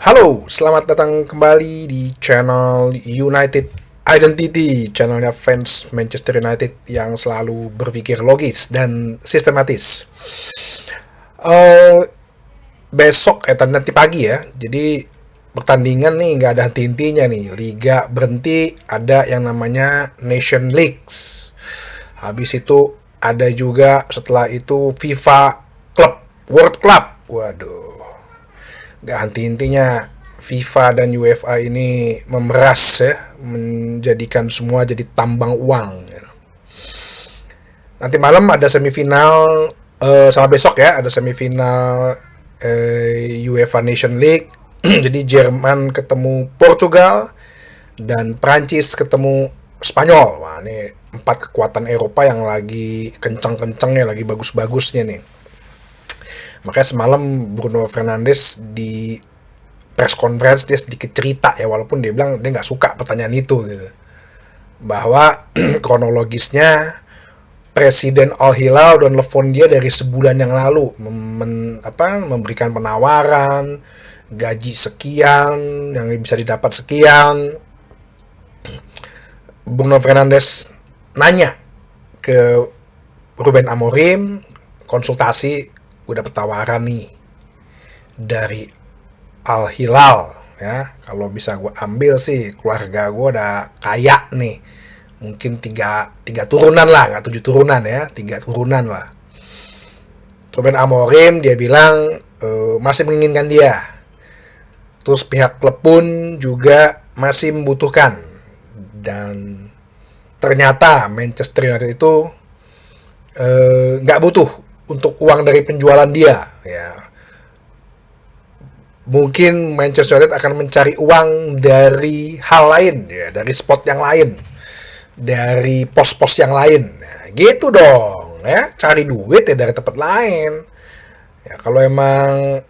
Halo, selamat datang kembali di channel United Identity, channelnya fans Manchester United yang selalu berpikir logis dan sistematis. Eh Besok, nanti pagi ya, jadi pertandingan nih nggak ada henti-hentinya nih. Liga berhenti, ada yang namanya Nation Leagues. Habis itu ada juga setelah itu FIFA Club, World Club. Waduh, gak henti-hentinya FIFA dan UEFA ini memeras ya, menjadikan semua jadi tambang uang. Nanti malam ada semifinal, sama besok ya ada semifinal UEFA Nation League. Jadi Jerman ketemu Portugal dan Prancis ketemu Spanyol. Wah, ini empat kekuatan Eropa yang lagi kencang-kencangnya, lagi bagus-bagusnya nih. Makanya semalam Bruno Fernandes di press conference dia sedikit cerita ya, walaupun dia bilang dia nggak suka pertanyaan itu gitu, bahwa kronologisnya Presiden Al Hilal dan telepon dia dari sebulan yang lalu memberikan penawaran gaji sekian yang bisa didapat sekian. Bruno Fernandes nanya ke Ruben Amorim, konsultasi, gue dapet tawaran nih dari Al Hilal ya, kalau bisa gue ambil sih keluarga gue udah kaya nih, mungkin tiga turunan lah, nggak 7 turunan ya, 3 turunan lah. Ruben Amorim dia bilang masih menginginkan dia, terus pihak klub pun juga masih membutuhkan, dan ternyata Manchester United itu nggak butuh untuk uang dari penjualan dia ya. Mungkin Manchester United akan mencari uang dari hal lain ya, dari spot yang lain, dari pos-pos yang lain. Nah, gitu dong ya, cari duit ya dari tempat lain. Ya kalau emang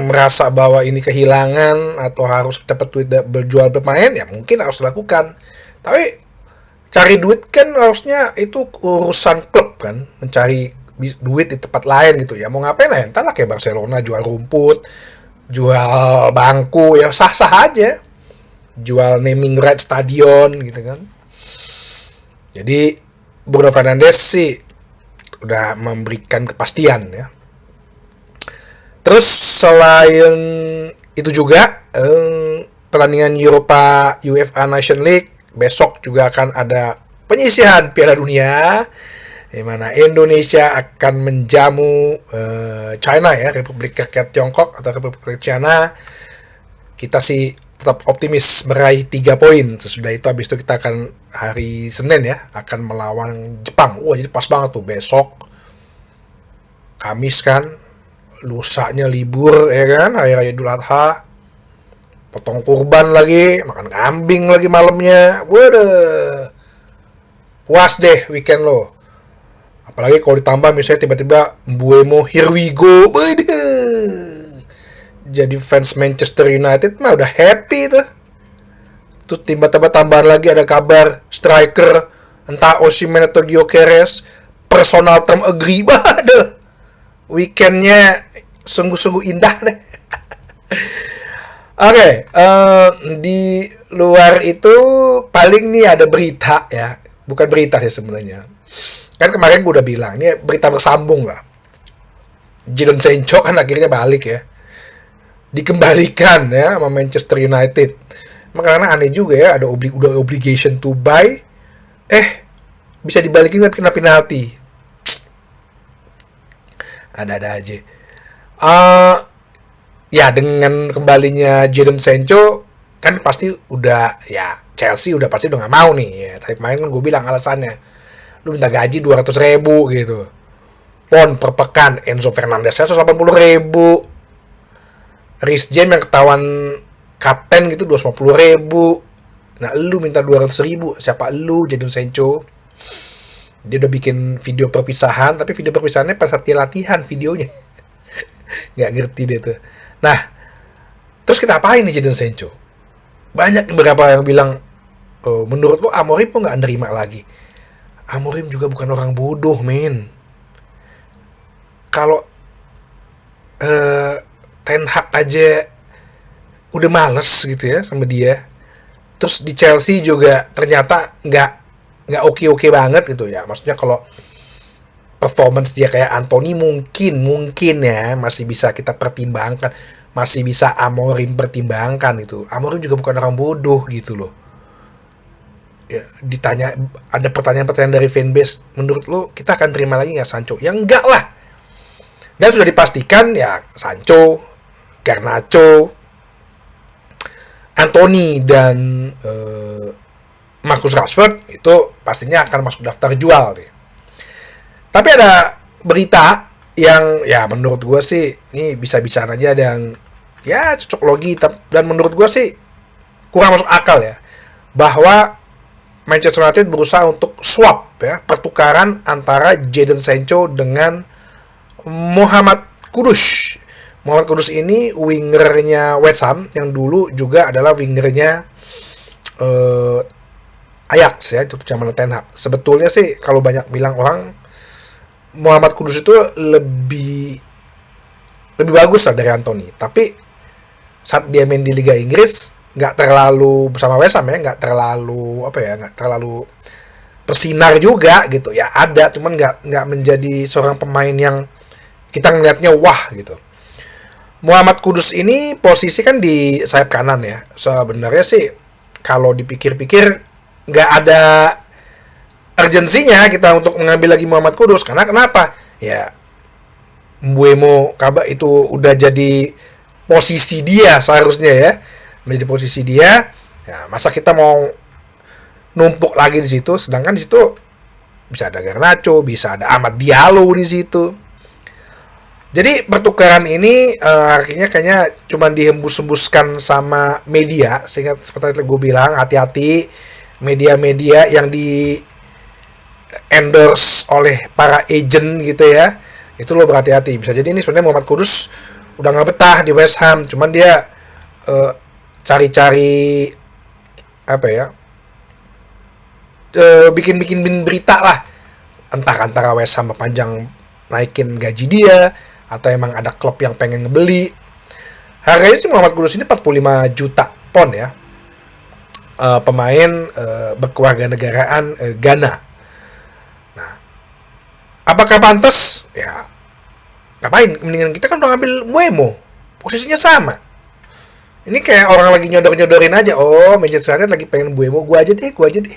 merasa bahwa ini kehilangan atau harus dapat duit berjual pemain, ya mungkin harus dilakukan. Tapi cari duit kan harusnya itu urusan klub kan, mencari duit di tempat lain gitu ya. Mau ngapain lah, entahlah kayak Barcelona jual rumput, jual bangku, ya sah-sah aja, jual naming right stadion gitu kan. Jadi Bruno Fernandes sih udah memberikan kepastian ya. Terus selain itu juga pertandingan UEFA Nation League besok juga akan ada penyisihan Piala Dunia, di mana Indonesia akan menjamu China ya, Republik Rakyat Tiongkok atau Republik China. Kita sih tetap optimis meraih 3 poin. Sesudah itu habis itu kita akan hari Senin ya akan melawan Jepang. Wah, jadi pas banget tuh, besok Kamis kan, lusanya libur ya kan, hari raya Idul Adha, potong kurban lagi, makan kambing lagi malamnya. Waduh, puas deh weekend lo. Apalagi kalau ditambah misalnya tiba-tiba Mbuemo here we go, jadi fans Manchester United mah udah happy tuh. Terus tiba-tiba tambahan lagi ada kabar striker entah Osimhen atau Gyökeres personal term agree. Waduh, weekendnya sungguh-sungguh indah deh. Oke, di luar itu paling nih ada berita ya, bukan berita sih sebenarnya. Kan kemarin gue udah bilang, ini berita bersambung lah. Jadon Sancho kan akhirnya balik ya, dikembalikan ya sama Manchester United. Makanya aneh juga ya, ada udah obligation to buy, bisa dibalikin tapi kena penalti. Ada-ada aja. Ya dengan kembalinya Jadon Sancho kan pasti udah ya, Chelsea udah pasti udah nggak mau nih ya. Tadi kemarin kan gue bilang alasannya, lu minta gaji 200.000 gitu, pon per pekan. Enzo Fernandez 180.000, Reece James yang ketahuan kapten gitu 250.000. Nah lu minta 200.000, siapa lu? Jadon Sancho. Dia udah bikin video perpisahan, tapi video perpisahannya pas saat dia latihan videonya. Nggak ngerti deh tuh. Nah, terus kita apain nih Jadon Sancho? Banyak beberapa yang bilang, menurut lo Amorim kok nggak nerima lagi? Amorim juga bukan orang bodoh, men. Kalau Ten Hag aja udah males gitu ya sama dia. Terus di Chelsea juga ternyata nggak oke banget gitu ya. Maksudnya kalau performance dia kayak Anthony mungkin ya masih bisa kita pertimbangkan, masih bisa Amorim pertimbangkan itu. Amorim juga bukan orang bodoh gitu loh. Ya, ditanya ada pertanyaan-pertanyaan dari fanbase, menurut lo kita akan terima lagi nggak Sancho? Ya enggak lah. Dan sudah dipastikan ya Sancho, Garnacho, Anthony dan Marcus Rashford itu pastinya akan masuk daftar jual nih. Tapi ada berita yang ya menurut gue sih ini bisa-bisaan aja dan ya cocok logi, dan menurut gue sih kurang masuk akal ya, bahwa Manchester United berusaha untuk swap ya, pertukaran antara Jadon Sancho dengan Muhammad Kudus. Muhammad Kudus ini wingernya West Ham yang dulu juga adalah wingernya Ajax ya, itu zaman Ten Hag. Sebetulnya sih kalau banyak bilang orang, Muhammad Kudus itu lebih bagus lah dari Anthony. Tapi saat dia main di Liga Inggris nggak terlalu bersama West Ham ya, nggak terlalu bersinar juga gitu ya, ada cuman nggak menjadi seorang pemain yang kita ngelihatnya wah gitu. Muhammad Kudus ini posisi kan di sayap kanan ya, sebenarnya sih kalau dipikir-pikir nggak ada urgensinya kita untuk mengambil lagi Muhammad Kudus, karena kenapa ya, Mbeumo Kaba itu udah jadi posisi dia seharusnya ya, menjadi posisi dia ya, masa kita mau numpuk lagi di situ, sedangkan di situ bisa ada Garnacho, bisa ada Amad Diallo di situ. Jadi pertukaran ini akhirnya kayaknya cuma dihembus-hembuskan sama media, sehingga seperti gue bilang, hati-hati media-media yang di endorse oleh para agent gitu ya, itu lo berhati-hati. Bisa jadi ini sebenarnya Muhammad Kudus udah nggak betah di West Ham, cuman dia cari-cari apa ya, bikin berita lah, entah antara West Ham panjang naikin gaji dia atau emang ada klub yang pengen ngebeli. Harganya sih Muhammad Kudus ini 45 juta pound ya, pemain berkewarganegaraan Ghana. Nah, apakah pantas? Ya ngapain, mendingan kita kan udah ngambil Mbeumo, posisinya sama. Ini kayak orang lagi nyodor-nyodorin aja. Oh, Manchester United lagi pengen Mbeumo, gue aja deh gitu.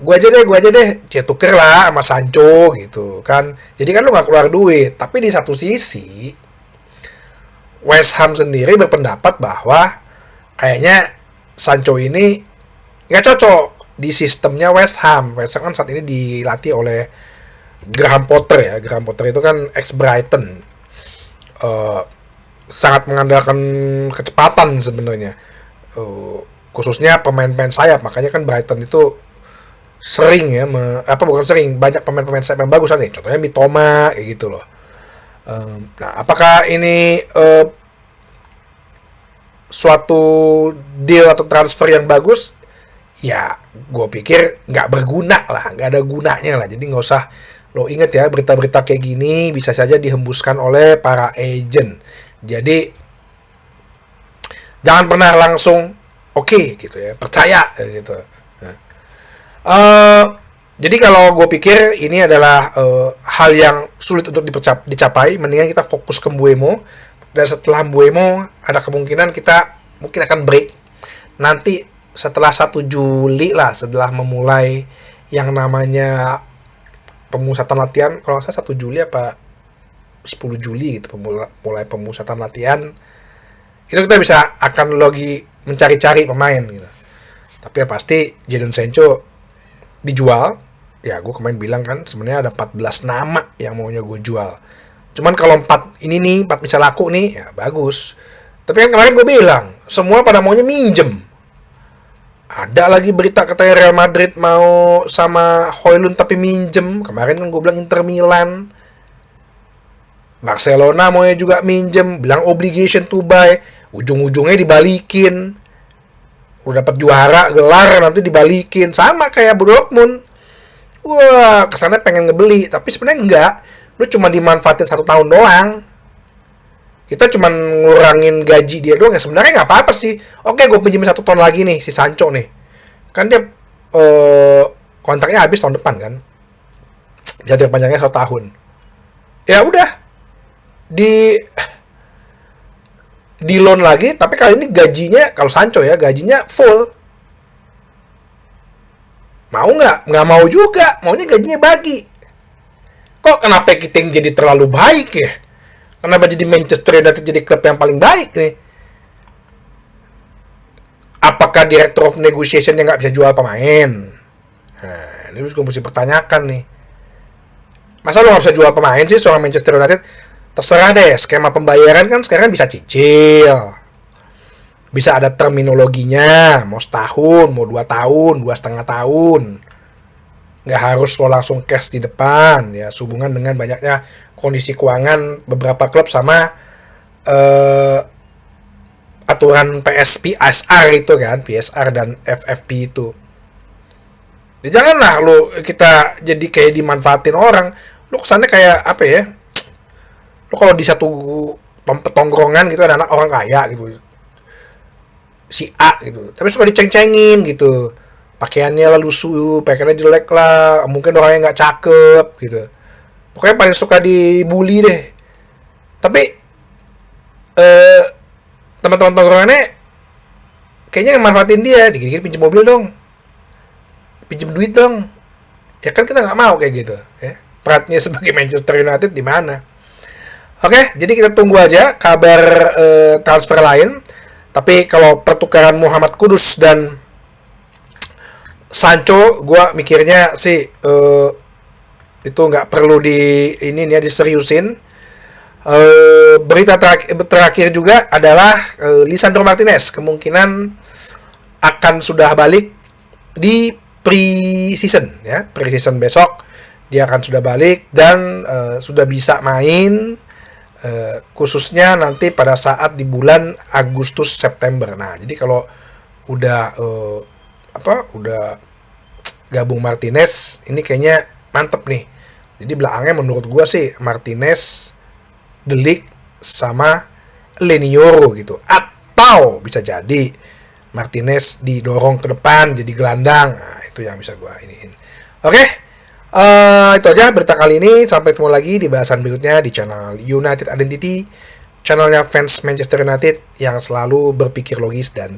Gue aja deh, dia tuker lah sama Sancho gitu kan. Jadi kan lu gak keluar duit. Tapi di satu sisi West Ham sendiri berpendapat bahwa kayaknya Sancho ini gak cocok di sistemnya West Ham. West Ham kan saat ini dilatih oleh Graham Potter ya. Graham Potter itu kan ex Brighton, sangat mengandalkan kecepatan sebenarnya, khususnya pemain-pemain sayap. Makanya kan Brighton itu sering ya, banyak pemain-pemain sayap yang bagus nih. Contohnya Mitoma kayak gitu loh. Nah, apakah ini suatu deal atau transfer yang bagus? Ya, gue pikir nggak berguna lah, nggak ada gunanya lah. Jadi nggak usah, lo inget ya, berita-berita kayak gini bisa saja dihembuskan oleh para agent. Jadi jangan pernah langsung oke gitu ya, percaya gitu. Jadi kalau gue pikir ini adalah hal yang sulit untuk dicapai, mendingan kita fokus ke Mbeumo. Dan setelah Mbeumo ada kemungkinan kita mungkin akan break nanti setelah 1 Juli lah, setelah memulai yang namanya pemusatan latihan. Kalau nggak salah 1 Juli apa 10 Juli gitu, mulai pemusatan latihan. Itu kita bisa akan lagi mencari-cari pemain gitu. Tapi yang pasti Jadon Sancho dijual. Ya gue kemarin bilang kan sebenarnya ada 14 nama yang maunya gue jual. Cuman kalau 4 bisa laku nih, ya bagus. Tapi kan kemarin gue bilang semua pada maunya minjem. Ada lagi berita katanya Real Madrid mau sama Højlund tapi minjem. Kemarin kan gue bilang Inter Milan. Barcelona maunya juga minjem, bilang obligation to buy. Ujung-ujungnya dibalikin. Udah dapat juara, gelar, nanti dibalikin. Sama kayak Dortmund. Wah, kesannya pengen ngebeli, tapi sebenarnya enggak. Lu cuma dimanfaatin 1 tahun doang. Kita cuma ngurangin gaji dia doang, ya sebenarnya nggak apa-apa sih. Oke, gue pinjemin 1 tahun lagi nih si Sancho nih, kan dia kontraknya habis tahun depan kan, jadi panjangnya 1 tahun. Ya udah, di di loan lagi, tapi kali ini gajinya, kalau Sancho ya gajinya full. Mau nggak mau juga, maunya gajinya bagi. Kok kenapa kita yang jadi terlalu baik ya? Kenapa jadi Manchester United jadi klub yang paling baik nih? Apakah director of negotiation yang nggak bisa jual pemain? Nah, ini juga mesti pertanyakan nih. Masa lo nggak bisa jual pemain sih seorang Manchester United? Terserah deh, skema pembayaran kan sekarang bisa cicil. Bisa ada terminologinya, mau setahun, mau 2 tahun, 2,5 tahun. Nggak harus lo langsung cash di depan, ya sehubungan dengan banyaknya kondisi keuangan beberapa klub sama aturan PSR itu kan, PSR dan FFP itu. Ya janganlah lo kita jadi kayak dimanfaatin orang. Lo kesannya kayak apa ya? Lo kalau di satu tongkrongan gitu ada anak orang kaya gitu, si A gitu, tapi suka diceng-cengin gitu, pakaiannya lah lusuh, pakaiannya jelek lah, mungkin orangnya nggak cakep gitu, pokoknya paling suka dibully deh. Tapi teman-teman tongkrongannya kayaknya manfaatin dia, dikit-dikit pinjam mobil dong, pinjam duit dong, ya kan kita nggak mau kayak gitu ya. Peratnya sebagai Manchester United di mana? Oke, jadi kita tunggu aja kabar transfer lain. Tapi kalau pertukaran Muhammad Kudus dan Sancho, gue mikirnya sih itu nggak perlu diseriusin. Berita terakhir juga adalah Lisandro Martinez kemungkinan akan sudah balik di pre-season ya, pre-season besok dia akan sudah balik dan sudah bisa main. Khususnya nanti pada saat di bulan Agustus September. Nah, jadi kalau udah udah gabung Martinez, ini kayaknya mantep nih. Jadi belakangnya menurut gua sih Martinez, De Ligt sama Lenioro gitu. Atau bisa jadi Martinez didorong ke depan jadi gelandang. Nah, itu yang bisa gua iniin. Oke. Itu aja berita kali ini. Sampai ketemu lagi di bahasan berikutnya di channel United Identity, channelnya fans Manchester United yang selalu berpikir logis dan